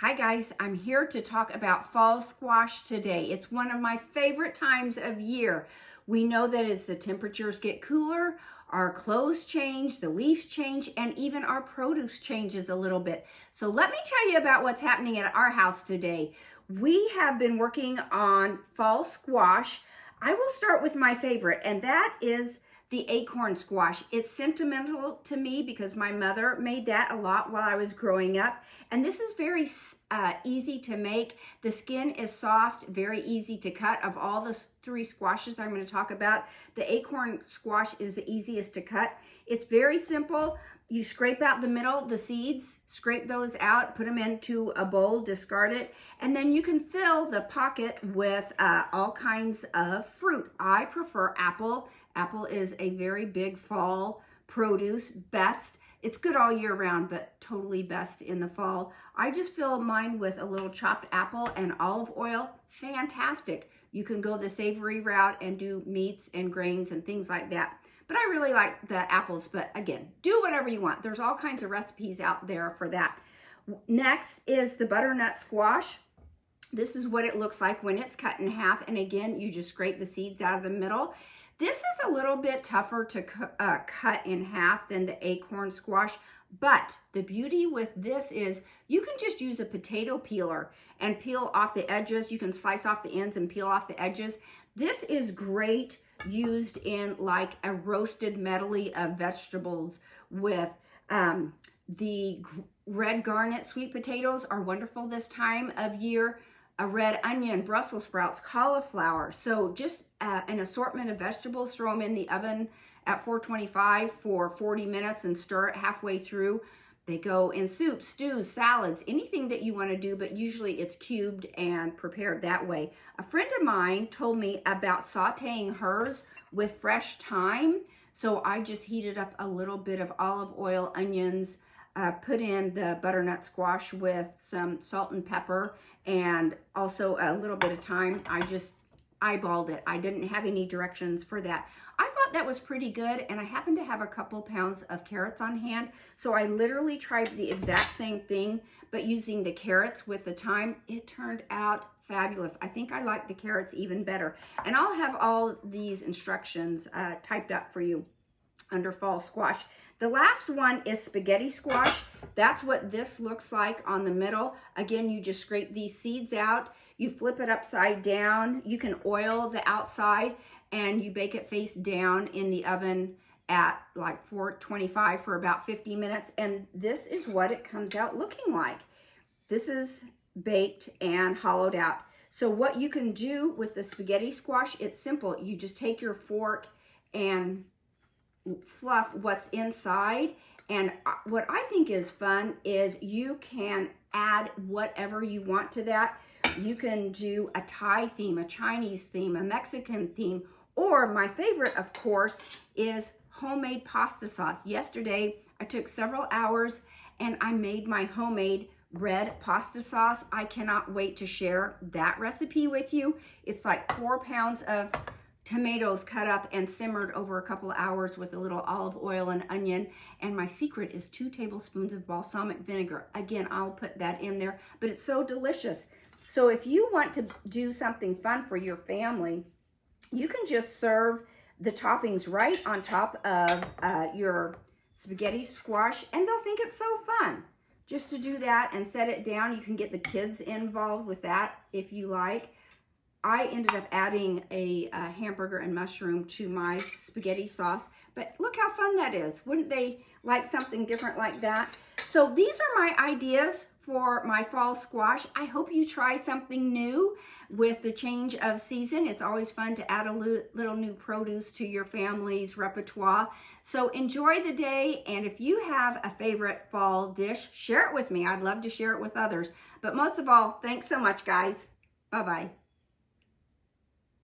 Hi guys, I'm here to talk about fall squash today. It's one of my favorite times of year. We know that as the temperatures get cooler, our clothes change, the leaves change, and even our produce changes a little bit. So let me tell you about what's happening at our house today. We have been working on fall squash. I will start with my favorite, and that is the acorn squash. It's sentimental to me because my mother made that a lot while I was growing up. And this is very easy to make. The skin is soft, very easy to cut. Of all the three squashes I'm going to talk about, the acorn squash is the easiest to cut. It's very simple. You scrape out the middle, the seeds, scrape those out, put them into a bowl, discard it, and then you can fill the pocket with all kinds of fruit. I prefer apple. Apple is a very big fall produce, best. It's good all year round, but totally best in the fall. I just fill mine with a little chopped apple and olive oil. Fantastic. You can go the savory route and do meats and grains and things like that. But I really like the apples, but again, do whatever you want. There's all kinds of recipes out there for that. Next is the butternut squash. This is what it looks like when it's cut in half. And again, you just scrape the seeds out of the middle. This is a little bit tougher to cut in half than the acorn squash, but the beauty with this is you can just use a potato peeler and peel off the edges. You can slice off the ends and peel off the edges. This is great used in like a roasted medley of vegetables with the red garnet sweet potatoes are wonderful this time of year. A red onion, Brussels sprouts, cauliflower. So just an assortment of vegetables, throw them in the oven at 425 for 40 minutes and stir it halfway through. They go in soups, stews, salads, anything that you want to do, but usually it's cubed and prepared that way. A friend of mine told me about sauteing hers with fresh thyme. So I just heated up a little bit of olive oil, onions, put in the butternut squash with some salt and pepper and also a little bit of thyme. I just eyeballed it. I didn't have any directions for that. I thought that was pretty good, and I happened to have a couple pounds of carrots on hand, so I literally tried the exact same thing, but using the carrots with the thyme. It turned out fabulous. I think I like the carrots even better, and I'll have all these instructions typed up for you under fall squash. The last one is spaghetti squash. That's what this looks like on the middle. Again, you just scrape these seeds out. You flip it upside down. You can oil the outside and you bake it face down in the oven at like 425 for about 50 minutes. And this is what it comes out looking like. This is baked and hollowed out. So what you can do with the spaghetti squash, it's simple. You just take your fork and fluff what's inside, and what I think is fun is you can add whatever you want to that. You can do a Thai theme, a Chinese theme, a Mexican theme, or my favorite, of course, is homemade pasta sauce. Yesterday, I took several hours and I made my homemade red pasta sauce. I cannot wait to share that recipe with you. It's like 4 pounds of tomatoes cut up and simmered over a couple of hours with a little olive oil and onion. And my secret is 2 tablespoons of balsamic vinegar. Again, I'll put that in there, but it's so delicious. So if you want to do something fun for your family, you can just serve the toppings right on top of your spaghetti squash, and they'll think it's so fun just to do that and set it down. You can get the kids involved with that if you like. I ended up adding a hamburger and mushroom to my spaghetti sauce, but look how fun that is. Wouldn't they like something different like that? So these are my ideas for my fall squash. I hope you try something new with the change of season. It's always fun to add a little new produce to your family's repertoire. So enjoy the day, and if you have a favorite fall dish, share it with me. I'd love to share it with others. But most of all, thanks so much, guys. Bye-bye.